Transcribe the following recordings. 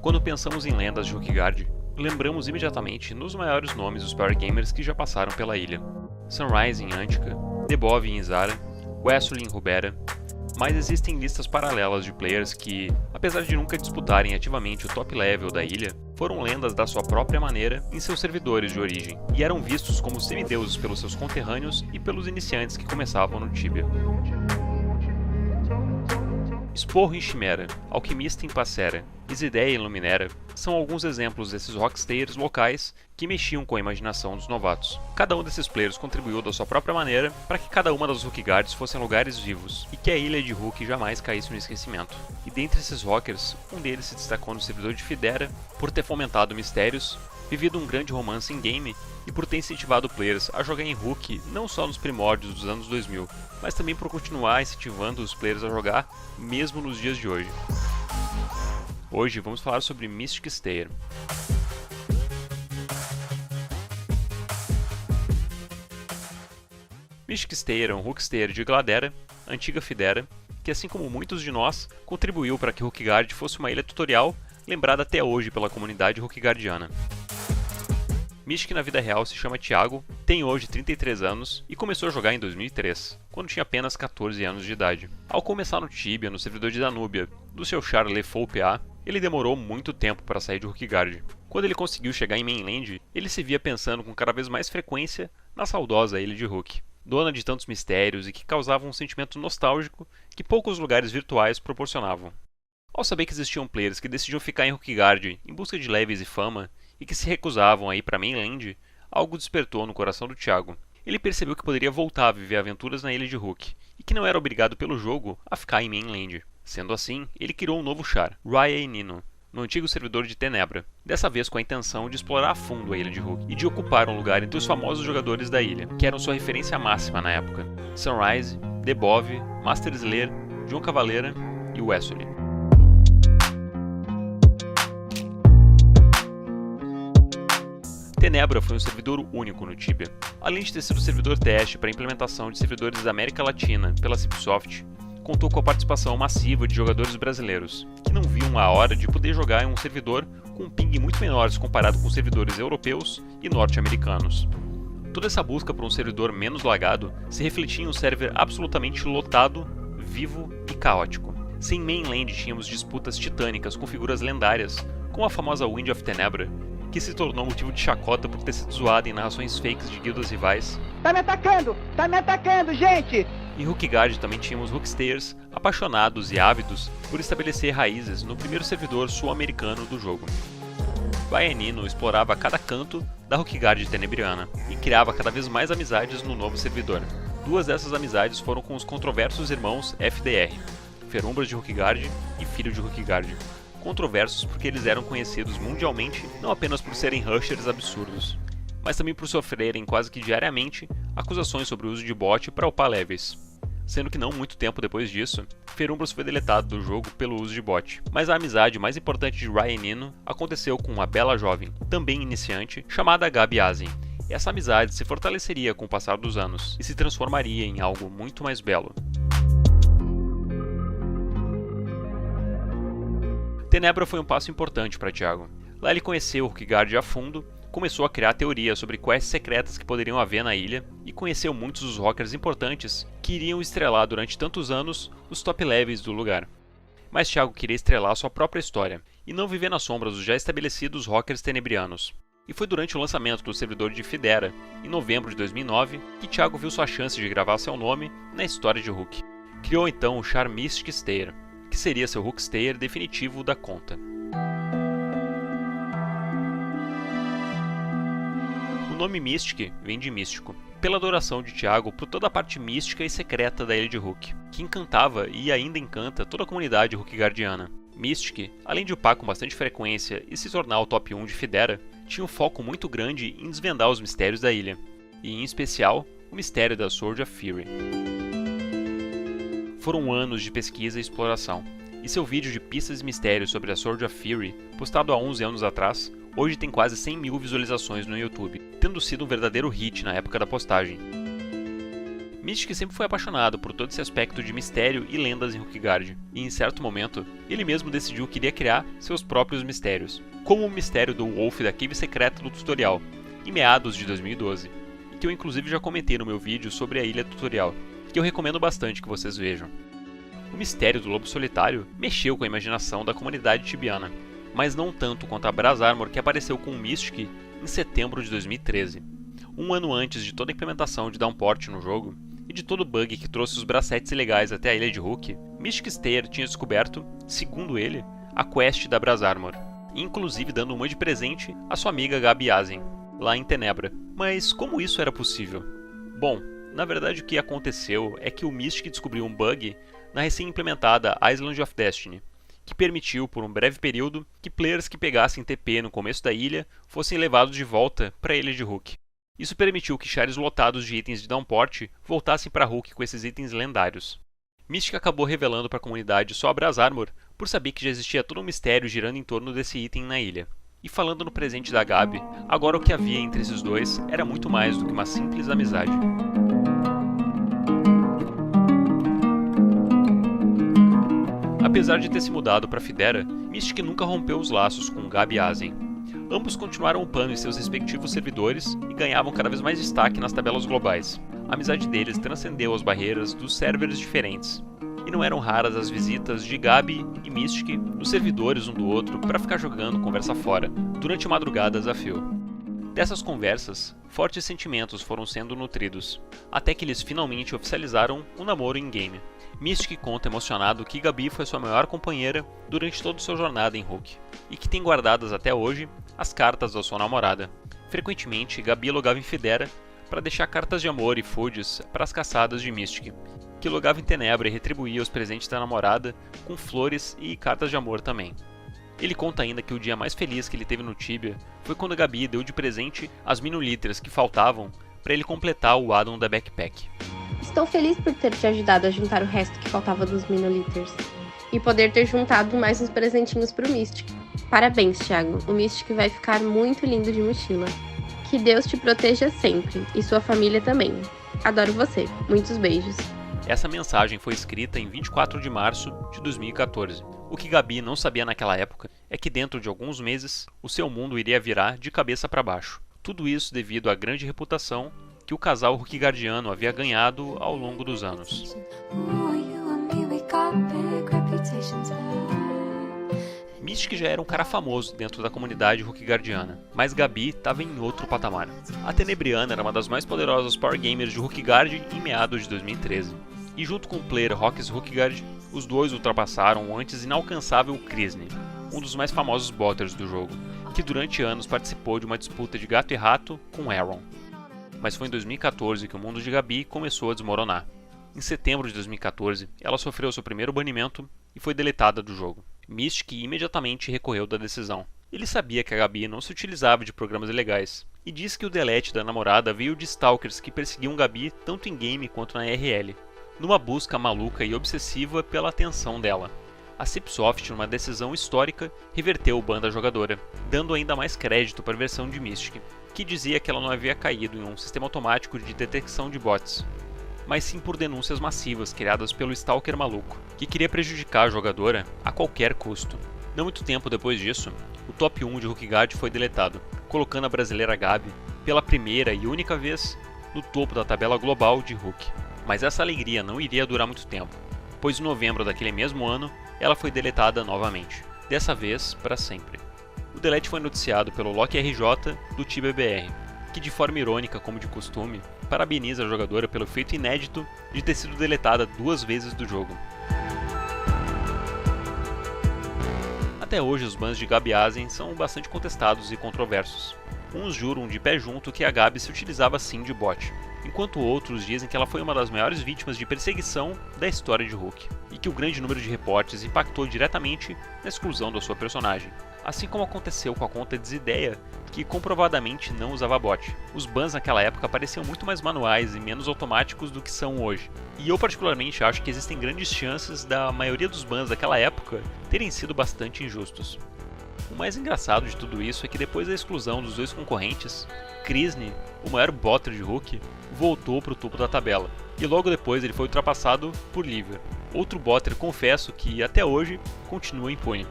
Quando pensamos em lendas de Rukgard, lembramos imediatamente nos maiores nomes dos Power Gamers que já passaram pela ilha. Sunrise em Antica, Debov em Izara, Wesley em Rubera, mas existem listas paralelas de players que, apesar de nunca disputarem ativamente o top level da ilha, foram lendas da sua própria maneira em seus servidores de origem, e eram vistos como semideuses pelos seus conterrâneos e pelos iniciantes que começavam no Tibia. Sporro em Chimera, Alquimista em Passera, Isideia em Luminera são alguns exemplos desses rockstars locais que mexiam com a imaginação dos novatos. Cada um desses players contribuiu da sua própria maneira para que cada uma das Rukgards fossem lugares vivos e que a ilha de Ruk jamais caísse no esquecimento. E dentre esses rockers, um deles se destacou no servidor de Fidera por ter fomentado mistérios, vivido um grande romance em game e por ter incentivado players a jogar em Ruk não só nos primórdios dos anos 2000, mas também por continuar incentivando os players a jogar mesmo nos dias de hoje. Hoje vamos falar sobre Mystic Stair. Mystic Stair é um Rookstair de Gladera, antiga Fidera, que assim como muitos de nós, contribuiu para que Rukgard fosse uma ilha tutorial lembrada até hoje pela comunidade Rukgardiana. Mystic na vida real se chama Thiago, tem hoje 33 anos e começou a jogar em 2003, quando tinha apenas 14 anos de idade. Ao começar no Tibia, no servidor de Danúbia, do seu char Lefou PA, ele demorou muito tempo para sair de Rukgard. Quando ele conseguiu chegar em Mainland, ele se via pensando com cada vez mais frequência na saudosa ilha de Ruk, dona de tantos mistérios e que causava um sentimento nostálgico que poucos lugares virtuais proporcionavam. Ao saber que existiam players que decidiam ficar em Rukgard em busca de levels e fama, e que se recusavam a ir para Mainland, algo despertou no coração do Thiago. Ele percebeu que poderia voltar a viver aventuras na ilha de Ruk, e que não era obrigado pelo jogo a ficar em Mainland. Sendo assim, ele criou um novo char, Raya Nino, no antigo servidor de Tenebra, dessa vez com a intenção de explorar a fundo a ilha de Ruk e de ocupar um lugar entre os famosos jogadores da ilha, que eram sua referência máxima na época: Sunrise, Debov, Master Slayer, John Cavaleira e Wesley. Tenebra foi um servidor único no Tibia. Além de ter sido servidor teste para a implementação de servidores da América Latina pela Cipsoft, contou com a participação massiva de jogadores brasileiros, que não viam a hora de poder jogar em um servidor com um ping muito menor se comparado com servidores europeus e norte-americanos. Toda essa busca por um servidor menos lagado se refletia em um server absolutamente lotado, vivo e caótico. Se em Mainland tínhamos disputas titânicas com figuras lendárias, como a famosa Wind of Tenebra, que se tornou motivo de chacota por ter sido zoada em narrações fakes de guildas rivais. Tá me atacando, gente! Em Rukgard também tínhamos Rookstairs apaixonados e ávidos por estabelecer raízes no primeiro servidor sul-americano do jogo. Baianino explorava cada canto da Rukgard tenebriana e criava cada vez mais amizades no novo servidor. Duas dessas amizades foram com os controversos irmãos FDR, Ferumbras de Rukgard e Filho de Rukgard. Controversos porque eles eram conhecidos mundialmente não apenas por serem rushers absurdos, mas também por sofrerem quase que diariamente acusações sobre o uso de bot para upar levels. Sendo que não muito tempo depois disso, Ferumbras foi deletado do jogo pelo uso de bot. Mas a amizade mais importante de Raya Nino aconteceu com uma bela jovem, também iniciante, chamada Gabi Asin. Essa amizade se fortaleceria com o passar dos anos e se transformaria em algo muito mais belo. Tenebra foi um passo importante para Thiago. Lá ele conheceu Rukgard a fundo, começou a criar teorias sobre quests secretas que poderiam haver na ilha e conheceu muitos dos rockers importantes que iriam estrelar durante tantos anos os top levels do lugar. Mas Thiago queria estrelar sua própria história e não viver nas sombras dos já estabelecidos rockers tenebrianos. E foi durante o lançamento do servidor de Fidera, em novembro de 2009, que Thiago viu sua chance de gravar seu nome na história de Ruk. Criou então o char Mystic Stair, que seria seu Rookstair definitivo da conta. O nome Mystic vem de místico, pela adoração de Thiago por toda a parte mística e secreta da ilha de Ruk, que encantava e ainda encanta toda a comunidade Rukgardiana. Mystic, além de upar com bastante frequência e se tornar o top 1 de Fidera, tinha um foco muito grande em desvendar os mistérios da ilha, e em especial o mistério da Sword of Fury. Foram anos de pesquisa e exploração, e seu vídeo de pistas e mistérios sobre a Sword of Fury, postado há 11 anos atrás, hoje tem quase 100 mil visualizações no YouTube, tendo sido um verdadeiro hit na época da postagem. Mystic sempre foi apaixonado por todo esse aspecto de mistério e lendas em Rookguard, e em certo momento, ele mesmo decidiu que iria criar seus próprios mistérios, como o mistério do Wolf da Cave Secreta do tutorial, em meados de 2012, e que eu inclusive já comentei no meu vídeo sobre a ilha tutorial, que eu recomendo bastante que vocês vejam. O mistério do Lobo Solitário mexeu com a imaginação da comunidade tibiana, mas não tanto quanto a Brass Armor que apareceu com o Mystic em setembro de 2013, um ano antes de toda a implementação de Downport no jogo, e de todo o bug que trouxe os bracetes ilegais até a ilha de Rook. Mystic Stayer tinha descoberto, segundo ele, a quest da Brass Armor, inclusive dando uma de presente à sua amiga Gabi Azen, lá em Tenebra. Mas como isso era possível? Bom, na verdade o que aconteceu é que o Mystic descobriu um bug na recém-implementada Island of Destiny, que permitiu por um breve período que players que pegassem TP no começo da ilha fossem levados de volta para a ilha de Rook. Isso permitiu que shares lotados de itens de Downport voltassem para Rook com esses itens lendários. Mystic acabou revelando para a comunidade só a Brass Armor por saber que já existia todo um mistério girando em torno desse item na ilha. E falando no presente da Gabi, agora o que havia entre esses dois era muito mais do que uma simples amizade. Apesar de ter se mudado para Fidera, Mystic nunca rompeu os laços com Gabi Azen. Ambos continuaram upando em seus respectivos servidores e ganhavam cada vez mais destaque nas tabelas globais. A amizade deles transcendeu as barreiras dos servers diferentes, e não eram raras as visitas de Gabi e Mystic nos servidores um do outro para ficar jogando conversa fora, durante madrugadas a fio. Dessas conversas, fortes sentimentos foram sendo nutridos, até que eles finalmente oficializaram um namoro in-game. Mystic conta emocionado que Gabi foi sua maior companheira durante toda sua jornada em Rook, e que tem guardadas até hoje as cartas da sua namorada. Frequentemente, Gabi logava em Fidera para deixar cartas de amor e foods para as caçadas de Mystic, que logava em Tenebra e retribuía os presentes da namorada com flores e cartas de amor também. Ele conta ainda que o dia mais feliz que ele teve no Tibia foi quando Gabi deu de presente as minoliters que faltavam para ele completar o addon da Backpack. Estou feliz por ter te ajudado a juntar o resto que faltava dos minoliters e poder ter juntado mais uns presentinhos pro Mystic. Parabéns, Thiago. O Mystic vai ficar muito lindo de mochila. Que Deus te proteja sempre, e sua família também. Adoro você. Muitos beijos. Essa mensagem foi escrita em 24 de março de 2014. O que Gabi não sabia naquela época é que dentro de alguns meses, o seu mundo iria virar de cabeça para baixo. Tudo isso devido à grande reputação que o casal Rookguardiano havia ganhado ao longo dos anos. Mystic já era um cara famoso dentro da comunidade Rookguardiana, mas Gabi estava em outro patamar. A Tenebriana era uma das mais poderosas power gamers de Rookguard em meados de 2013, e junto com o player Rox Rookguard, os dois ultrapassaram o antes inalcançável Krysny, um dos mais famosos botters do jogo, que durante anos participou de uma disputa de gato e rato com Aaron. Mas foi em 2014 que o mundo de Gabi começou a desmoronar. Em setembro de 2014, ela sofreu seu primeiro banimento e foi deletada do jogo. Mystic imediatamente recorreu da decisão. Ele sabia que a Gabi não se utilizava de programas ilegais, e disse que o delete da namorada veio de stalkers que perseguiam Gabi tanto em game quanto na IRL, numa busca maluca e obsessiva pela atenção dela. A Cipsoft, numa decisão histórica, reverteu o ban da jogadora, dando ainda mais crédito para a versão de Mystic, que dizia que ela não havia caído em um sistema automático de detecção de bots, mas sim por denúncias massivas criadas pelo Stalker maluco, que queria prejudicar a jogadora a qualquer custo. Não muito tempo depois disso, o top 1 de Rookguard foi deletado, colocando a brasileira Gabi, pela primeira e única vez, no topo da tabela global de Rook. Mas essa alegria não iria durar muito tempo, pois em novembro daquele mesmo ano, ela foi deletada novamente, dessa vez para sempre. O delete foi noticiado pelo Loki RJ do TibiaBR, que de forma irônica como de costume, parabeniza a jogadora pelo feito inédito de ter sido deletada 2 vezes do jogo. Até hoje os bans de Gabi Azen são bastante contestados e controversos. Uns juram de pé junto que a Gabi se utilizava sim de bot, enquanto outros dizem que ela foi uma das maiores vítimas de perseguição da história de Rook, e que o grande número de reportes impactou diretamente na exclusão da sua personagem. Assim como aconteceu com a conta Desideia, que comprovadamente não usava bot. Os bans naquela época pareciam muito mais manuais e menos automáticos do que são hoje. E eu particularmente acho que existem grandes chances da maioria dos bans daquela época terem sido bastante injustos. O mais engraçado de tudo isso é que depois da exclusão dos dois concorrentes, Krasny, o maior botter de Hulk, voltou para o topo da tabela, e logo depois ele foi ultrapassado por Liver, outro botter, confesso, que até hoje continua impune.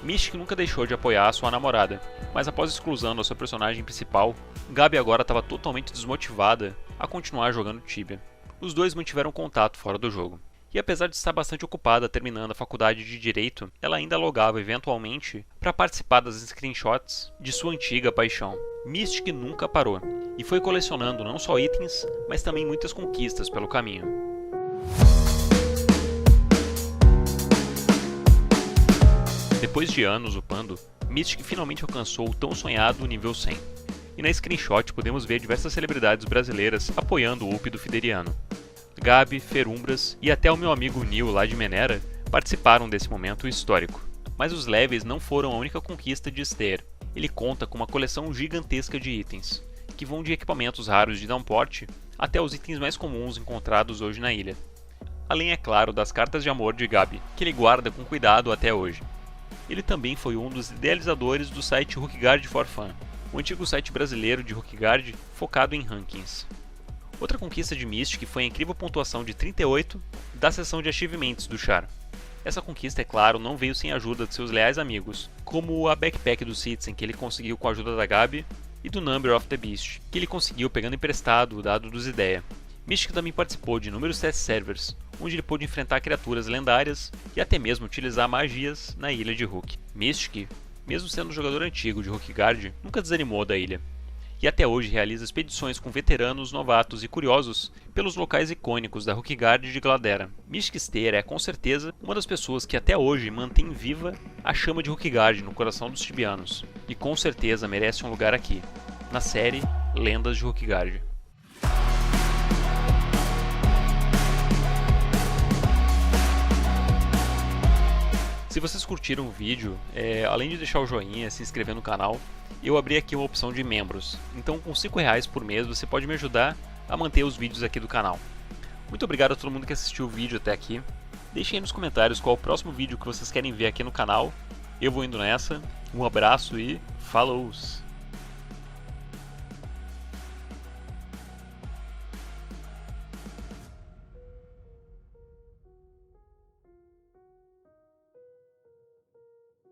Mystic nunca deixou de apoiar a sua namorada, mas após a exclusão da sua personagem principal, Gabi agora estava totalmente desmotivada a continuar jogando Tibia. Os dois mantiveram contato fora do jogo. E apesar de estar bastante ocupada terminando a faculdade de Direito, ela ainda logava eventualmente para participar das screenshots de sua antiga paixão. Mystic nunca parou, e foi colecionando não só itens, mas também muitas conquistas pelo caminho. Depois de anos upando, Mystic finalmente alcançou o tão sonhado nível 100. E na screenshot podemos ver diversas celebridades brasileiras apoiando o up do Fideriano. Gabi, Ferumbras e até o meu amigo Neil lá de Menera participaram desse momento histórico. Mas os levels não foram a única conquista de Stair. Ele conta com uma coleção gigantesca de itens, que vão de equipamentos raros de Downport até os itens mais comuns encontrados hoje na ilha. Além, é claro, das cartas de amor de Gabi, que ele guarda com cuidado até hoje. Ele também foi um dos idealizadores do site Rookguard for Fun, o antigo site brasileiro de Rookguard focado em rankings. Outra conquista de Mystic foi a incrível pontuação de 38 da seção de achievements do Char. Essa conquista, é claro, não veio sem a ajuda de seus leais amigos, como a backpack do Citizen que ele conseguiu com a ajuda da Gabi, e do Number of the Beast, que ele conseguiu pegando emprestado o dado dos Ideia. Mystic também participou de inúmeros test servers, onde ele pôde enfrentar criaturas lendárias e até mesmo utilizar magias na ilha de Rook. Mystic, mesmo sendo um jogador antigo de Rookguard, nunca desanimou da ilha, e até hoje realiza expedições com veteranos, novatos e curiosos pelos locais icônicos da Rookguard de Gladera. Mystic Stair é com certeza uma das pessoas que até hoje mantém viva a chama de Rookguard no coração dos tibianos, e com certeza merece um lugar aqui, na série Lendas de Rookguard. Se vocês curtiram o vídeo, além de deixar o joinha, se inscrever no canal, eu abri aqui uma opção de membros. Então com R$5 por mês você pode me ajudar a manter os vídeos aqui do canal. Muito obrigado a todo mundo que assistiu o vídeo até aqui. Deixem aí nos comentários qual é o próximo vídeo que vocês querem ver aqui no canal. Eu vou indo nessa, um abraço e falou!